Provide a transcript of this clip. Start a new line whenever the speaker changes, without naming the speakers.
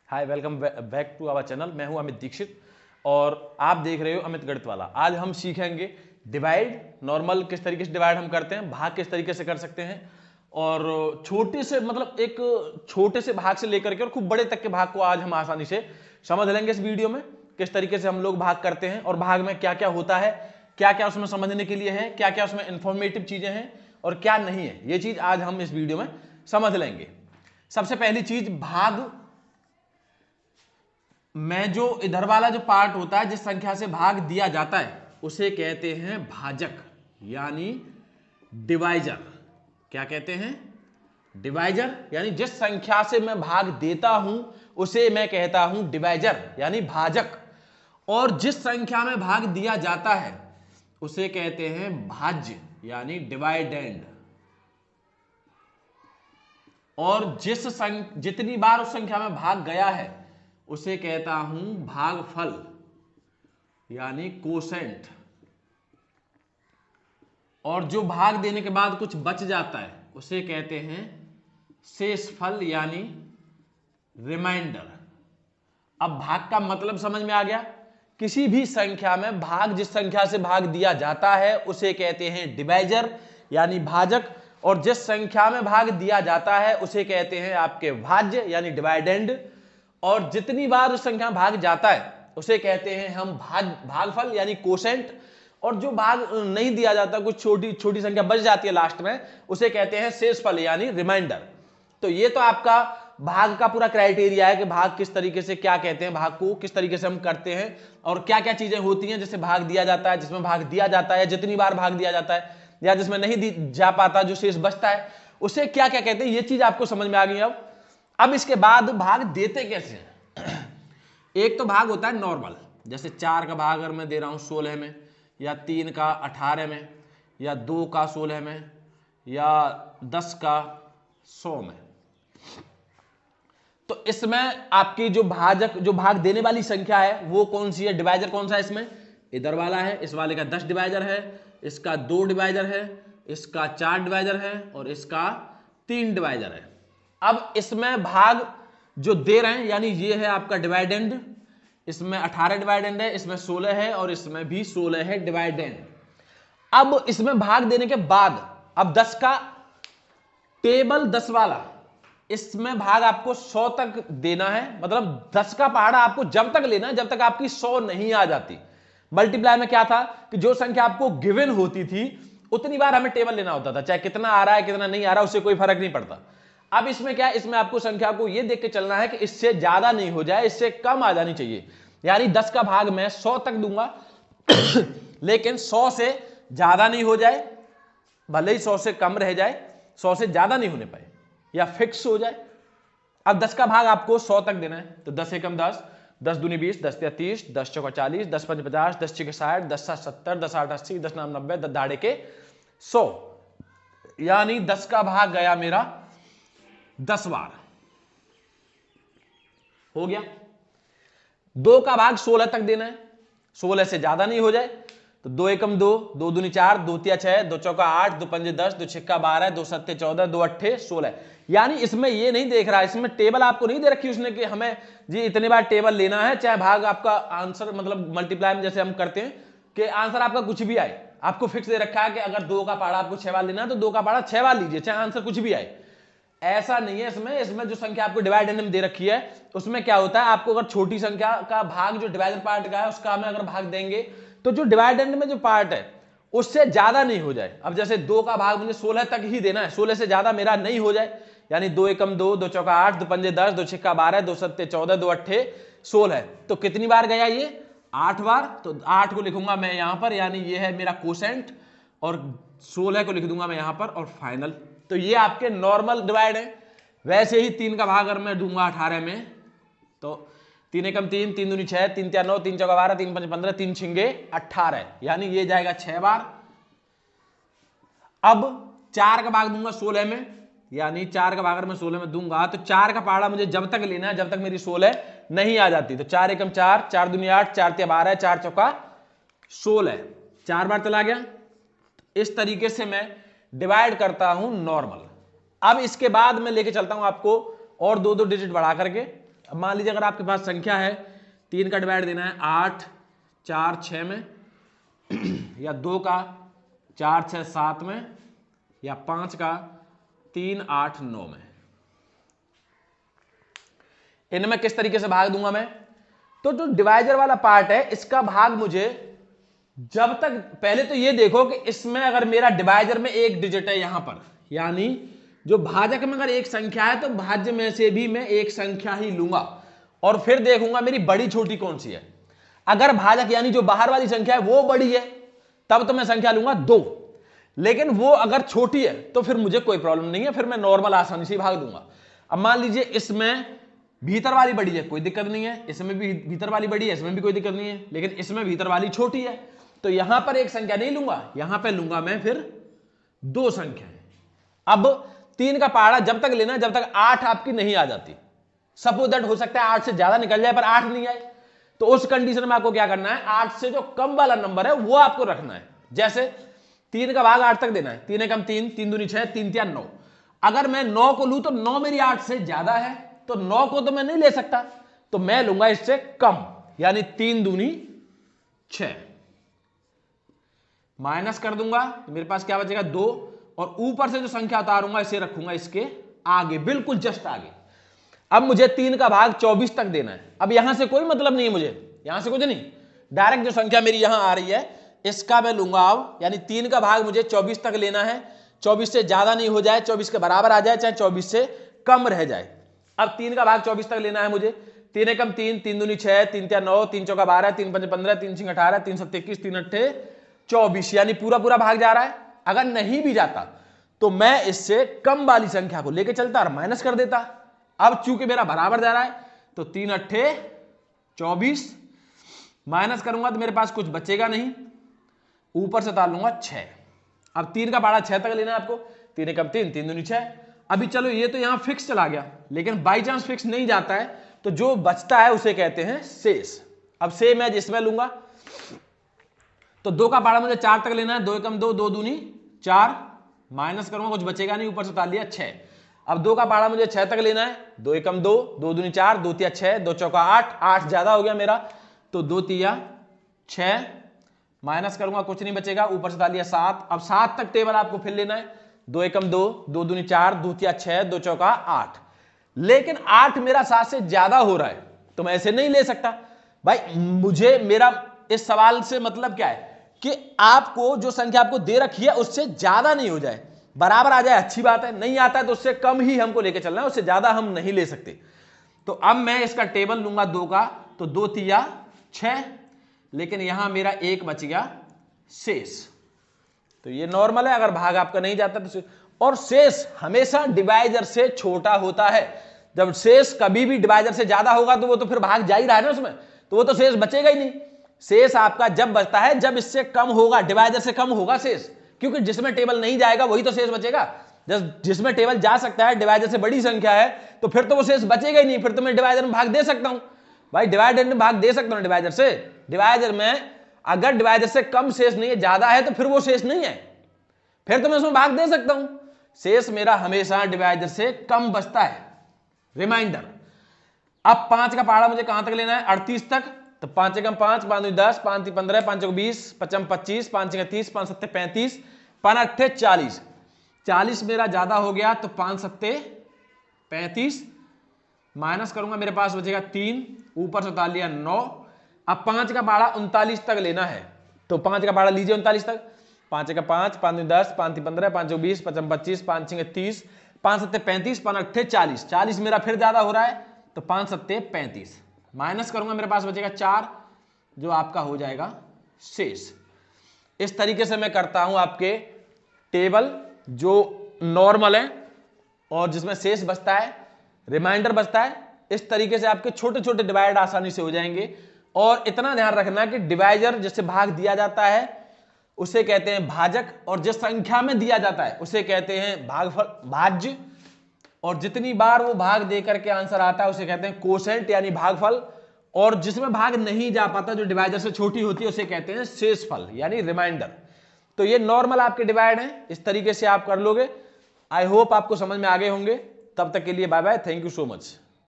Hi, welcome back to our channel. मैं हूं अमित दीक्षित और आप देख रहे हो अमित गणित वाला। आज हम सीखेंगे डिवाइड, नॉर्मल किस तरीके से डिवाइड हम करते हैं, भाग किस तरीके से कर सकते हैं और छोटे से मतलब एक छोटे से भाग से लेकर के और खूब बड़े तक के भाग को आज हम आसानी से समझ लेंगे इस वीडियो में। किस तरीके से हम लोग भाग करते हैं और भाग में क्या क्या होता है, क्या क्या उसमें समझने के लिए है, क्या क्या उसमें इंफॉर्मेटिव चीजें हैं और क्या नहीं है, ये चीज आज हम इस वीडियो में समझ लेंगे। सबसे पहली चीज, भाग में जो इधर वाला जो पार्ट होता है, जिस संख्या से भाग दिया जाता है उसे कहते हैं भाजक यानी डिवाइजर। क्या कहते हैं? डिवाइजर। यानी जिस संख्या से मैं भाग देता हूं उसे मैं कहता हूं डिवाइजर यानी भाजक, और जिस संख्या में भाग दिया जाता है उसे कहते हैं भाज्य यानी डिवाइडेंड। और जितनी बार उस संख्या में भाग गया है उसे कहता हूं भागफल यानी कोसेंट। और जो भाग देने के बाद कुछ बच जाता है उसे कहते हैं शेषफल यानी रिमाइंडर। अब भाग का मतलब समझ में आ गया। किसी भी संख्या में भाग, जिस संख्या से भाग दिया जाता है उसे कहते हैं डिवाइजर यानी भाजक, और जिस संख्या में भाग दिया जाता है उसे कहते हैं आपके भाज्य यानी डिवाइडेंड। और जितनी बार उस संख्या में भाग जाता है उसे कहते हैं हम भागफल यानी कोसेंट। और जो भाग नहीं दिया जाता, कुछ छोटी छोटी संख्या बच जाती है लास्ट में, उसे कहते हैं शेषफल यानी रिमाइंडर। तो ये तो आपका भाग का पूरा क्राइटेरिया है कि भाग किस तरीके से, क्या कहते हैं भाग को, किस तरीके से हम करते हैं और क्या क्या चीजें होती हैं जिससे भाग दिया जाता है, जिसमें भाग दिया जाता है, जितनी बार भाग दिया जाता है, या जिसमें नहीं जा पाता, जो शेष बचता है उसे क्या क्या कहते हैं। ये चीज आपको समझ में आ गई। अब इसके बाद भाग देते कैसे हैं। एक तो भाग होता है नॉर्मल, जैसे 4 का भाग अगर मैं दे रहा हूं 16 में, या 3 का 18 में, या 2 का 16 में, या 10 का 100 में। तो इसमें आपकी जो भाग देने वाली संख्या है वो कौन सी है, डिवाइजर कौन सा है इसमें? इधर वाला है। इस वाले का 10 डिवाइजर है, इसका 2 डिवाइजर है, इसका 4 डिवाइजर है और इसका 3 डिवाइजर है। अब इसमें भाग जो दे रहे हैं, यानी ये है आपका डिवाइडेंड, इसमें 18 डिवाइडेंड है, इसमें 16 है और इसमें भी 16 है डिवाइडेंड। अब इसमें भाग देने के बाद अब 10 का टेबल 10 वाला, इसमें भाग आपको 100 तक देना है। मतलब 10 का पहाड़ा आपको जब तक लेना है जब तक आपकी 100 नहीं आ जाती। मल्टीप्लाई में क्या था कि जो संख्या आपको गिवन होती थी उतनी बार हमें टेबल लेना होता था, चाहे कितना आ रहा है कितना नहीं आ रहा उससे कोई फर्क नहीं पड़ता। अब इसमें क्या है, इसमें आपको संख्या को यह देख के चलना है कि इससे ज्यादा नहीं हो जाए, इससे कम आ जानी चाहिए। यानी 10 का भाग मैं 100 तक दूंगा लेकिन 100 से ज्यादा नहीं हो जाए, भले ही 100 से कम रह जाए, 100 से ज्यादा नहीं होने पाए या फिक्स हो जाए। अब 10 का भाग आपको 100 तक देना है, तो 10 एकम 10, 10 दूनी 20, 10 तिया 30, 10 चौका 40, 10 पंच 50, 10 छक्के 60, 10 सात 70, 10 आठ 80, 10 नाम 90, 10 दाड़े के 100। यानी 10 का भाग गया मेरा 10 बार, हो गया। 2 का भाग 16 तक देना है, 16 से ज्यादा नहीं हो जाए, तो 2 एकम 2, 2 दूनी 4, 2 तिया 6, 2 चौका 8, 2 पंजे 10, 2 छक्का 12, 2 सत्ते 14, 2 अट्ठे 16। यानी इसमें ये नहीं देख रहा, इसमें टेबल आपको नहीं दे रखी उसने कि हमें जी इतने बार टेबल लेना है, चाहे भाग आपका आंसर मतलब मल्टीप्लाई में जैसे हम करते हैं कि आंसर आपका कुछ भी आए, आपको फिक्स दे रखा है कि अगर 2 का पहाड़ा आपको 6 बार लेना है तो 2 का पहाड़ा 6 बार लीजिए, चाहे आंसर कुछ भी आए। ऐसा नहीं है इसमें जो संख्या आपको डिवाइडेंड में दे रखी है उसमें क्या होता है, आपको अगर छोटी संख्या का भाग जो डिवाइडर पार्ट का है उसका हमें अगर भाग देंगे तो जो डिवाइडेंड में जो पार्ट है उससे ज्यादा नहीं हो जाए। अब जैसे 2 का भाग मुझे 16 तक ही देना है, 16 से ज्यादा मेरा नहीं हो जाए, यानी 2 एकम 2, 2 चौका 8, 2 पंजे 10, 2 छक्का 12, 2 सत्ते 14, 2 अट्ठे 16। तो कितनी बार गया ये? 8 बार। तो 8 को लिखूंगा मैं यहां पर, यानी ये है मेरा कोसेंट, और 16 को लिख दूंगा मैं यहां पर और फाइनल। तो ये आपके नॉर्मल डिवाइड है। वैसे ही 3 का भाग अगर मैं दूंगा 18 में, तो 3 एकम 3, 3 दूनी 6, 3 तिया 9, 3 चौका 12, 3 पंच 15, 3 छिंगे 18, यानी ये जाएगा 6 बार। अब 4 का भाग दूंगा 16 में, यानी 4 का भाग अगर मैं 16 में दूंगा तो 4 का पहाड़ा मुझे जब तक लेना है जब तक मेरी 16 नहीं आ जाती। तो 4 एकम 4, 4 दूनी 8, 4 तिया 12, 4 चौका 16, 4 बार चला गया। इस तरीके से मैं डिवाइड करता हूं नॉर्मल। अब इसके बाद मैं लेके चलता हूं आपको और 2-2 डिजिट बढ़ा करके, अब मान लीजिए अगर आपके पास संख्या है 3 का डिवाइड देना है 8 4 6 में या 2 का 4 6 7 में या 5 का 3 8 9 में, इनमें किस तरीके से भाग दूंगा मैं? तो जो डिवाइजर वाला पार्ट है इसका भाग मुझे जब तक, पहले तो ये देखो कि इसमें अगर मेरा डिवाइजर में एक डिजिट है यहां पर, यानी जो भाजक में अगर एक संख्या है तो भाज्य में से भी मैं एक संख्या ही लूंगा और फिर देखूंगा मेरी बड़ी छोटी कौन सी है। अगर भाजक यानी जो बाहर वाली संख्या है वो बड़ी है तब तो मैं संख्या लूंगा 2, लेकिन वो अगर छोटी है तो फिर मुझे कोई प्रॉब्लम नहीं है, फिर मैं नॉर्मल आसानी से भाग दूंगा। अब मान लीजिए इसमें भीतर वाली बड़ी है, कोई दिक्कत नहीं है, इसमें भी भीतर वाली बड़ी है, इसमें भी कोई दिक्कत नहीं है, लेकिन इसमें भीतर वाली छोटी है तो यहां पर एक संख्या नहीं लूंगा, यहां पर लूंगा मैं फिर 2 संख्याएं। अब 3 का पहाड़ा जब तक लेना जब तक 8 आपकी नहीं आ जाती। सपोज दैट हो सकता है 8 से ज्यादा निकल जाए पर 8 नहीं आए, तो उस कंडीशन में आपको क्या करना है, 8 से जो कम वाला नंबर है वो आपको रखना है। जैसे 3 का भाग 8 तक देना है, 3 एकम 3, 3 दूनी 6, 3 तिया 9। अगर मैं 9 को लूं तो 9 मेरी 8 से ज्यादा है तो 9 को तो मैं नहीं ले सकता, तो मैं लूंगा इससे कम, यानी 3 दूनी 6, माइनस कर दूंगा तो मेरे पास क्या बचेगा 2, और ऊपर से जो संख्या उतारूंगा इसे रखूंगा इसके आगे, बिल्कुल जस्ट आगे। अब मुझे 3 का भाग 24 तक देना है। अब यहां से कोई मतलब नहीं है मुझे, यहां से कुछ नहीं, डायरेक्ट जो संख्या मेरी यहां आ रही है इसका मैं लूंगा अब, यानी 3 का भाग मुझे 24 तक लेना है। 24 से ज्यादा नहीं हो जाए, 24 के बराबर आ जाए, चाहे 24 से कम रह जाए। अब 3 का भाग 24 तक लेना है मुझे। 3 एकम 3, 3 दूनी 6, 3 तिया 9, 3 चौका 12, 3 पंच 15, 3 छीं 18, 3 सत्ते 21, 3 अट्ठे 24, यानी पूरा पूरा भाग जा रहा है। अगर नहीं भी जाता तो मैं इससे कम वाली संख्या को लेके चलता और माइनस कर देता। अब चूंकि मेरा बराबर जा रहा है तो 3 अट्ठे 24, माइनस करूंगा तो मेरे पास कुछ बचेगा नहीं, ऊपर से उतार लूंगा 6। अब 3 का पहाड़ा 6 तक लेना है आपको। 3 एकम 3, 3 दूनी 6। अभी चलो ये तो यहां फिक्स चला गया, लेकिन बाई चांस फिक्स नहीं जाता है तो जो बचता है उसे कहते हैं शेष। अब से मैं जिसमें लूंगा तो 2 का पहाड़ा मुझे 4 तक लेना है। 2 एकम 2, 2 दूनी 4, माइनस करूंगा कुछ बचेगा नहीं, ऊपर से उतार लिया 6। अब 2 का पहाड़ा मुझे 6 तक लेना है। 2 एकम 2, 2 दूनी 4, 2 तिया 6, 2 चौका 8, 8 ज्यादा हो गया मेरा तो 2 तिया 6, माइनस करूंगा कुछ नहीं बचेगा, ऊपर से उतार लिया 7। अब 7 तक टेबल आपको फिर लेना है। 2 एकम 2, 2 दूनी 4, 2 तिया 6, 2 चौका 8, लेकिन 8 मेरा 7 से ज्यादा हो रहा है तो मैं ऐसे नहीं ले सकता। भाई मुझे, मेरा इस सवाल से मतलब क्या है कि आपको जो संख्या आपको दे रखी है उससे ज्यादा नहीं हो जाए, बराबर आ जाए अच्छी बात है, नहीं आता है तो उससे कम ही हमको लेके चलना है, उससे ज्यादा हम नहीं ले सकते। तो अब मैं इसका टेबल लूंगा 2 का, तो 2 तिया 6, लेकिन यहां मेरा 1 बच गया शेष। तो ये नॉर्मल है, अगर भाग आपका नहीं जाता तो और शेष हमेशा डिवाइजर से छोटा होता है। जब शेष कभी भी डिवाइजर से ज्यादा होगा तो वो तो फिर भाग जा ही रहा है ना उसमें, तो वो तो शेष बचेगा ही नहीं। शेष आपका जब बचता है जब इससे कम होगा, डिवाइजर से कम होगा शेष, क्योंकि जिसमें टेबल नहीं जाएगा वही तो शेष बचेगा। जिसमें टेबल जा सकता है, डिवाइजर से बड़ी संख्या है, तो फिर तो वो शेष बचेगा ही नहीं, फिर तो मैं डिवाइजर में भाग दे सकता हूं। भाई डिवाइडर में भाग दे सकता हूं डिवाइजर से, डिवाइजर में अगर डिवाइजर से कम शेष नहीं है, ज्यादा है, तो फिर वो शेष नहीं है, फिर तो मैं उसमें भाग दे सकता हूं। शेष मेरा हमेशा डिवाइजर से कम बचता है। रिमाइंडर, अब 5 का पहाड़ा मुझे कहां तक लेना है, 38 तक। तो 5 एकम 5, 5 दूनी 10, 5 तीन 15, 5 चौक 20, 5 25, 5 छीं 30, 5 सत्ते 35, 5 अट्ठे 40। 40 मेरा ज्यादा हो गया तो 5 सत्ते 35, माइनस करूंगा मेरे पास बचेगा 3, ऊपर से उतार लिया 9। अब 5 का पहाड़ा 39 तक लेना है, तो 5 का पहाड़ा लीजिए 39 तक। 5 एकम 5, 5 दूनी 10, 5 तीन 15, 5 चौक 20, 5 25, 5 छीं 30, 5 सत्ते 35, 5 अट्ठे 40। 40 मेरा फिर ज्यादा हो रहा है तो 5 सत्ते 35, माइनस करूंगा मेरे पास बचेगा 4, जो आपका हो जाएगा शेष। इस तरीके से मैं करता हूं आपके टेबल जो नॉर्मल है और जिसमें शेष बचता है, रिमाइंडर बचता है। इस तरीके से आपके छोटे छोटे डिवाइड आसानी से हो जाएंगे। और इतना ध्यान रखना कि डिवाइजर जिससे भाग दिया जाता है उसे कहते हैं भाजक, और जिस संख्या में दिया जाता है उसे कहते हैं भागफल, भाज्य, और जितनी बार वो भाग देकर के आंसर आता है उसे कहते हैं कोशेंट यानी भागफल, और जिसमें भाग नहीं जा पाता जो डिवाइजर से छोटी होती है उसे कहते हैं शेषफल यानी रिमाइंडर। तो ये नॉर्मल आपके डिवाइड हैं, इस तरीके से आप कर लोगे। आई होप आपको समझ में आ गए होंगे। तब तक के लिए bye bye, thank you so much.